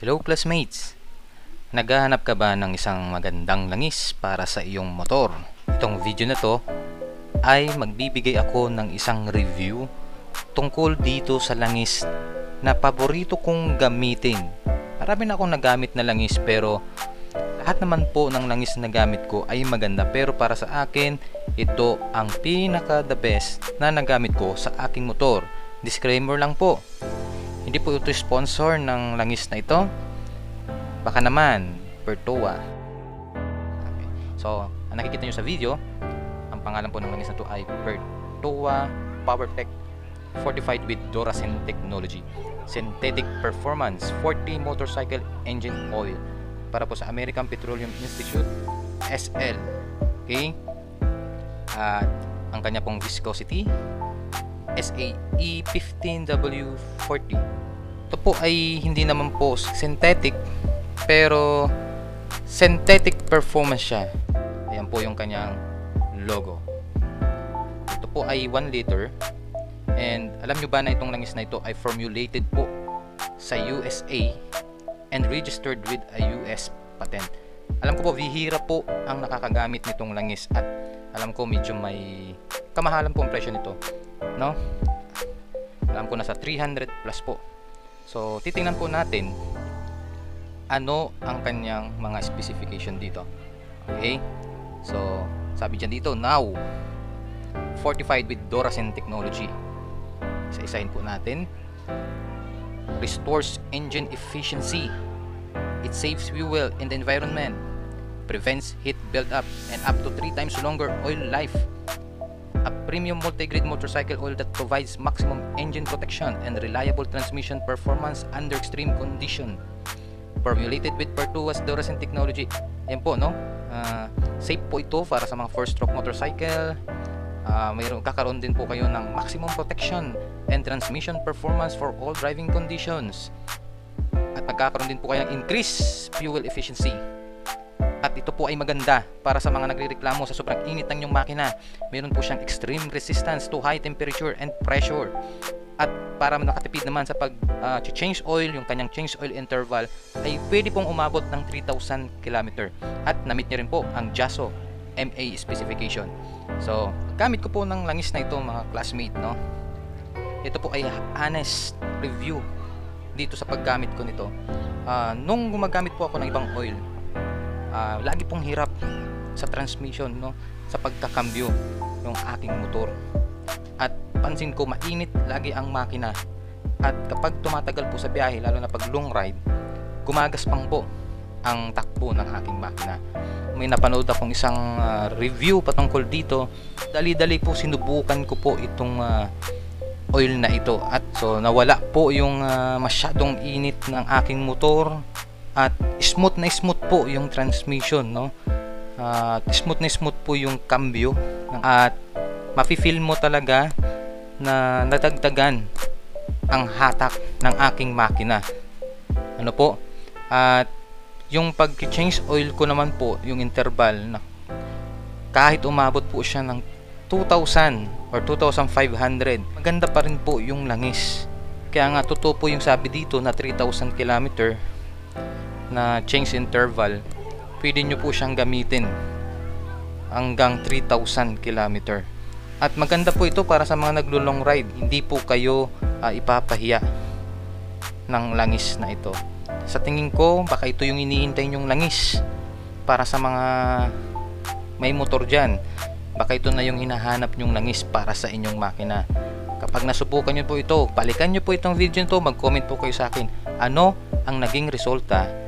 Hello classmates! Naghahanap ka ba ng isang magandang langis para sa iyong motor? Itong video na to ay magbibigay ako ng isang review tungkol dito sa langis na paborito kong gamitin. Marami na akong nagamit na langis pero lahat naman po ng langis na gamit ko ay maganda, pero para sa akin ito ang pinaka the best na nagamit ko sa aking motor. Disclaimer lang po, hindi po ito sponsor ng langis na ito. Baka naman, Pertoa. Okay. So, ang nakikita nyo sa video, ang pangalan po ng langis na ito ay Pertoa PowerTech Fortified with Duracell Technology Synthetic Performance 40 Motorcycle Engine Oil para po sa American Petroleum Institute SL. Okay? At ang kanya pong viscosity SAE 15W40. Ito po ay hindi naman po synthetic, pero synthetic performance siya. Ayan po yung kanyang logo. Ito po ay 1 liter. And alam nyo ba na itong langis na ito ay formulated po sa USA and registered with a US patent. Alam ko po, bihira po ang nakakagamit nitong langis at alam ko medyo may kamahalan po ang presyo nito, no? Alam ko nasa 300 plus po. So titingnan po natin ano ang kanyang mga specification dito. Okay? So sabi dyan dito, now fortified with Duracell technology. Isa-isahin po natin. Restores engine efficiency. It saves fuel in the environment, prevents heat buildup, and up to 3 times longer oil life. A premium multi-grade motorcycle oil that provides maximum engine protection and reliable transmission performance under extreme condition. Formulated with Pertoa's Duracell technology. Ayan po, no? Safe po ito para sa mga 4-stroke motorcycle. Kakaroon din po kayo ng maximum protection and transmission performance for all driving conditions. At magkakaroon din po kayo ng increased fuel efficiency. At ito po ay maganda para sa mga nagrereklamo sa sobrang init ng inyong makina. Meron po siyang extreme resistance to high temperature and pressure. At para nakatipid naman sa pag-change oil, yung kanyang change oil interval ay pwede pong umabot ng 3,000 km. At na-meet niya rin po ang JASO MA specification. So, gamit ko po ng langis na ito mga classmate, no? Ito po ay honest review dito sa paggamit ko nito. Nung gumagamit po ako ng ibang oil, lagi pong hirap sa transmission, no, sa pagkakambyo ng aking motor. At pansin ko mainit lagi ang makina. At kapag tumatagal po sa biyahe, lalo na pag long ride, gumagaspang po ang takbo ng aking makina. May napanood akong isang review patungkol dito. Dali-dali po sinubukan ko po itong oil na ito, at so nawala po yung masyadong init ng aking motor. At smooth na smooth po yung transmission, no? Smooth na smooth po yung cambio. At mafe-feel mo talaga na nadagdagan ang hatak ng aking makina. Ano po? At yung pag-change oil ko naman po, yung interval na kahit umabot po siya ng 2,000 or 2,500, maganda pa rin po yung langis. Kaya nga totoo po yung sabi dito na 3,000 km na change interval, pwede nyo po siyang gamitin hanggang 3,000 km. At maganda po ito para sa mga naglo-long ride. Hindi po kayo ipapahiya ng langis na ito. Sa tingin ko, baka ito yung iniintay nyong langis para sa mga may motor dyan. Baka ito na yung hinahanap nyong langis para sa inyong makina. Kapag nasubukan nyo po ito, balikan nyo po itong video nito, mag-comment po kayo sa akin ano ang naging resulta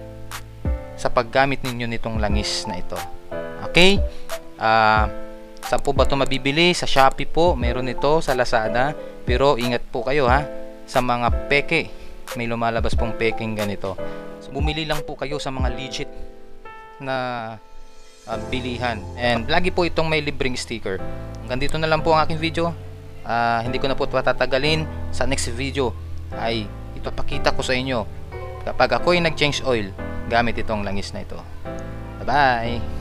sa paggamit ninyo nitong langis na ito. Okay? Saan po ba ito mabibili? Sa Shopee po, meron ito, sa Lazada. Pero ingat po kayo ha, sa mga peke. May lumalabas pong peking ganito. So, bumili lang po kayo sa mga legit na bilihan. And lagi po itong may libreng sticker. Hanggang dito na lang po ang aking video. Hindi ko na po patatagalin. Sa next video ay ipapakita ko sa inyo kapag ako'y nag-change oil gamit itong langis na ito. Bye bye!